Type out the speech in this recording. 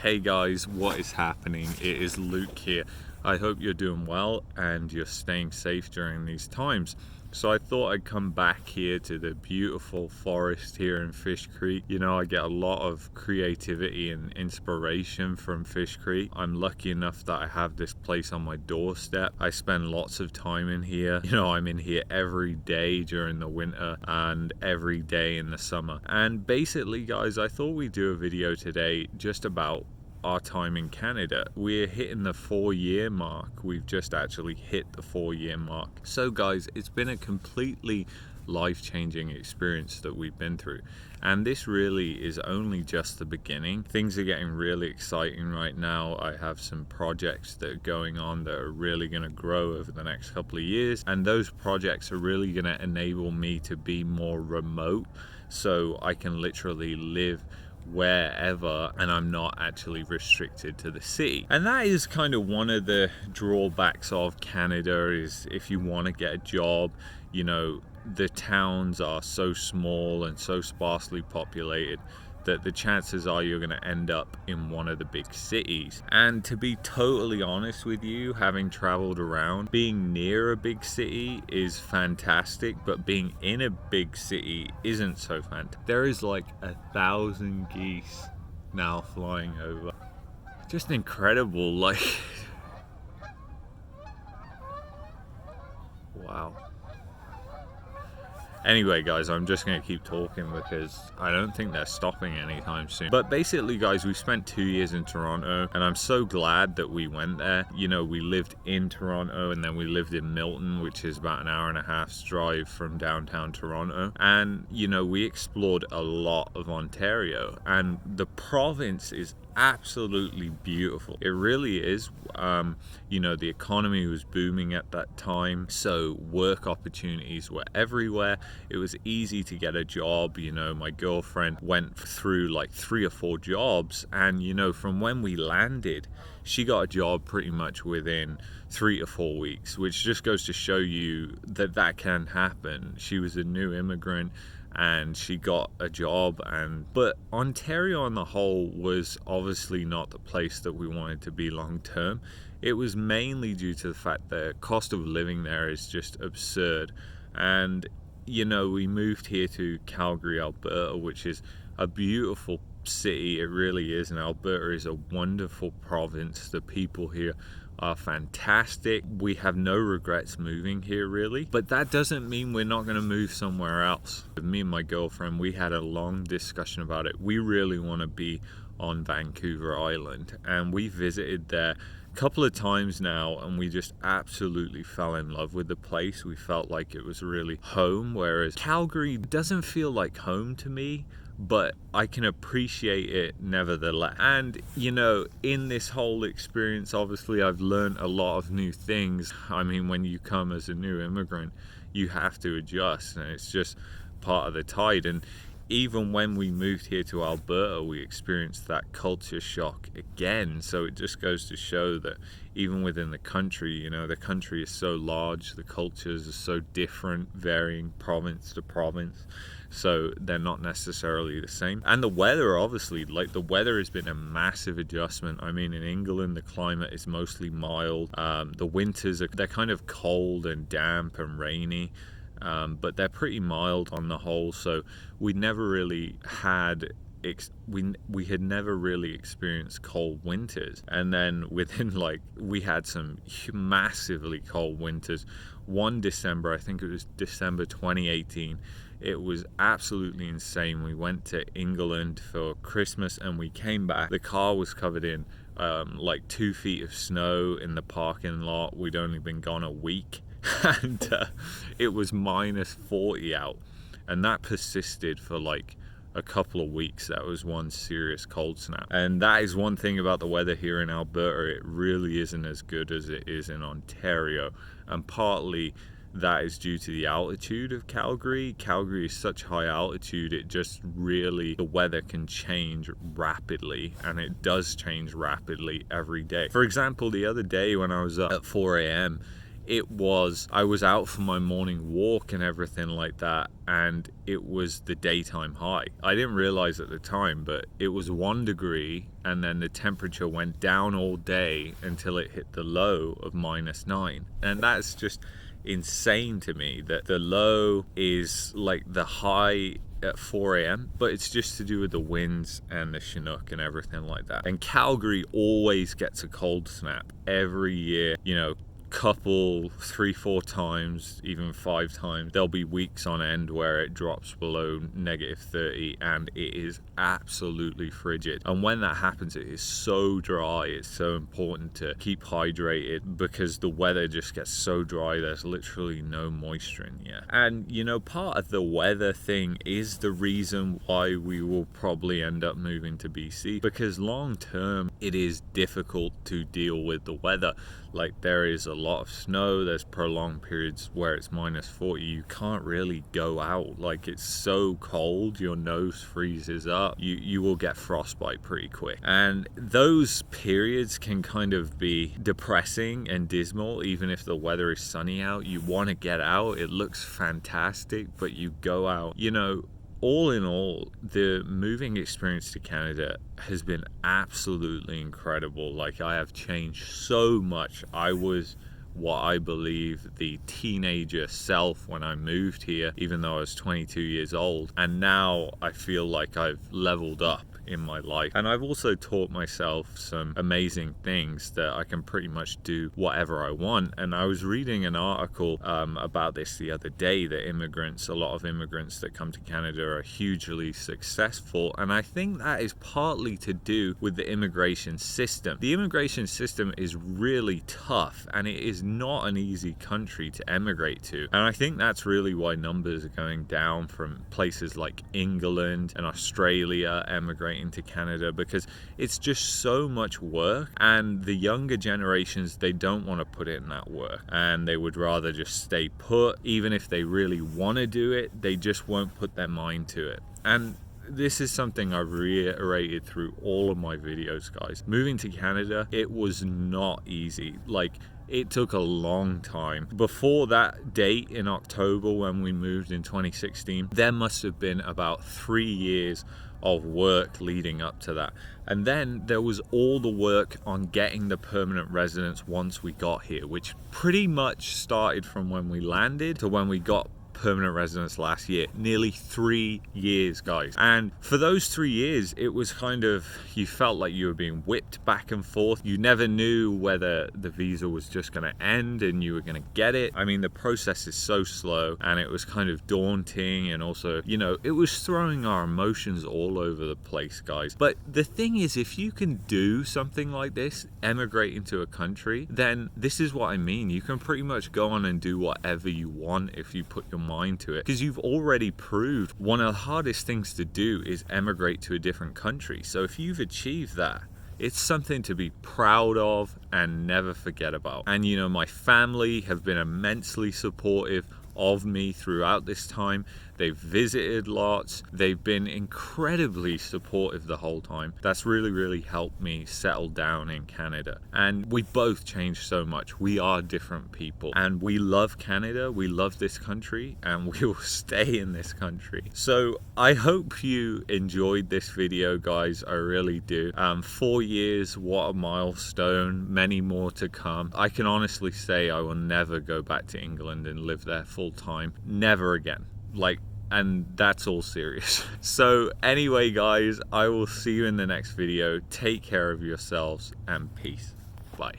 Hey guys, what is happening? It is Luke here. I hope you're doing well and you're staying safe during these times. So I thought I'd come back here to the beautiful forest here in Fish Creek. You know, I get a lot of creativity and inspiration from Fish Creek. I'm lucky enough that I have this place on my doorstep. I spend lots of time in here. You know, I'm in here every day during the winter and every day in the summer. And basically, guys, I thought we'd do a video today just about our time in Canada. We're hitting the 4-year mark. We've just actually hit the 4-year mark. So guys, it's been a completely life-changing experience that we've been through, and this really is only just the beginning. Things are getting really exciting right now. I have some projects that are going on that are really going to grow over the next couple of years, and those projects are really going to enable me to be more remote, so I can literally live wherever and I'm not actually restricted to the city. And that is kind of one of the drawbacks of Canada, is if you want to get a job, you know, the towns are so small and so sparsely populated that the chances are you're going to end up in one of the big cities. And to be totally honest with you, having traveled around, being near a big city is fantastic, but being in a big city isn't so fantastic. There is like 1,000 geese now flying over. Just incredible, like wow. Anyway guys, I'm just going to keep talking because I don't think they're stopping anytime soon. But basically guys, we spent 2 years in Toronto and I'm so glad that we went there. You know, we lived in Toronto and then we lived in Milton, which is about an hour and a half's drive from downtown Toronto. And you know, we explored a lot of Ontario, and the province is absolutely beautiful. It really is. You know, the economy was booming at that time, so work opportunities were everywhere. It was easy to get a job. You know, my girlfriend went through like 3 or 4 jobs, and you know, from when we landed, she got a job pretty much within 3 to 4 weeks, which just goes to show you that that can happen. She was a new immigrant and she got a job. But Ontario on the whole was obviously not the place that we wanted to be long term. It was mainly due to the fact that the cost of living there is just absurd. And you know, we moved here to Calgary, Alberta, which is a beautiful city. It really is, and Alberta is a wonderful province. The people here are fantastic. We have no regrets moving here, really. But that doesn't mean we're not going to move somewhere else. Me and my girlfriend, we had a long discussion about it. We really want to be on Vancouver Island, and we visited there a couple of times now, and we just absolutely fell in love with the place. We felt like it was really home, whereas Calgary doesn't feel like home to me, but I can appreciate it nevertheless. And you know, in this whole experience, obviously I've learned a lot of new things. I mean, when you come as a new immigrant, you have to adjust, and it's just part of the tide. And even when we moved here to Alberta, we experienced that culture shock again. So it just goes to show that even within the country, you know, the country is so large, the cultures are so different, varying province to province, so they're not necessarily the same. And the weather, obviously, like the weather has been a massive adjustment. I mean, in England the climate is mostly mild. The winters they're kind of cold and damp and rainy, but they're pretty mild on the whole. So we never really had we had never really experienced cold winters. And then within, like, we had some massively cold winters. One December, I think it was December 2018, it was absolutely insane. We went to England for Christmas and we came back. The car was covered in like 2 feet of snow in the parking lot. We'd only been gone a week and it was minus 40 out, and that persisted for like a couple of weeks. That was one serious cold snap. And that is one thing about the weather here in Alberta. It really isn't as good as it is in Ontario, and partly that is due to the altitude of Calgary. Calgary is such high altitude, it just really, the weather can change rapidly, and it does change rapidly every day. For example, the other day when I was up at 4 a.m, I was out for my morning walk and everything like that, and it was the daytime high. I didn't realize at the time, but it was 1 degree, and then the temperature went down all day until it hit the low of -9. And that's just insane to me, that the low is like the high at 4 a.m, but it's just to do with the winds and the Chinook and everything like that. And Calgary always gets a cold snap every year, you know, couple 3-4 times, even 5 times. There'll be weeks on end where it drops below -30 and it is absolutely frigid. And when that happens, it is so dry. It's so important to keep hydrated because the weather just gets so dry, there's literally no moisture in here. And you know, part of the weather thing is the reason why we will probably end up moving to BC, because long term it is difficult to deal with the weather. Like, there is a lot of snow, there's prolonged periods where it's -40. You can't really go out, like, it's so cold, your nose freezes up, you will get frostbite pretty quick. And those periods can kind of be depressing and dismal. Even if the weather is sunny out, you want to get out, it looks fantastic, but you go out, you know. All in all, the moving experience to Canada has been absolutely incredible. Like, I have changed so much. I was what I believe the teenager self when I moved here, even though I was 22 years old. And now I feel like I've leveled up in my life. And I've also taught myself some amazing things that I can pretty much do whatever I want. And I was reading an article about this the other day, that a lot of immigrants that come to Canada are hugely successful. And I think that is partly to do with the immigration system. The immigration system is really tough, and it is not an easy country to emigrate to. And I think that's really why numbers are going down from places like England and Australia emigrating to Canada, because it's just so much work, and the younger generations, they don't want to put in that work, and they would rather just stay put. Even if they really want to do it, they just won't put their mind to it. And this is something I've reiterated through all of my videos, guys. Moving to Canada, it was not easy. Like, it took a long time. Before that date in October when we moved in 2016, there must have been about 3 years of work leading up to that. And then there was all the work on getting the permanent residence once we got here, which pretty much started from when we landed to when we got permanent residence last year. Nearly 3 years, guys. And for those 3 years, it was kind of, you felt like you were being whipped back and forth. You never knew whether the visa was just going to end and you were going to get it. I mean, the process is so slow, and it was kind of daunting, and also, you know, it was throwing our emotions all over the place, guys. But the thing is, if you can do something like this, emigrate into a country, then this is what I mean. You can pretty much go on and do whatever you want if you put your mind to it, because you've already proved one of the hardest things to do is emigrate to a different country. So if you've achieved that, it's something to be proud of and never forget about. And you know, my family have been immensely supportive of me throughout this time. They've visited lots. They've been incredibly supportive the whole time. That's really, really helped me settle down in Canada. And we both changed so much. We are different people, and we love Canada. We love this country, and we will stay in this country. So I hope you enjoyed this video, guys. I really do. 4 years, what a milestone. Many more to come. I can honestly say I will never go back to England and live there full time. Never again. Like, and that's all serious. So anyway, guys, I will see you in the next video. Take care of yourselves, and peace.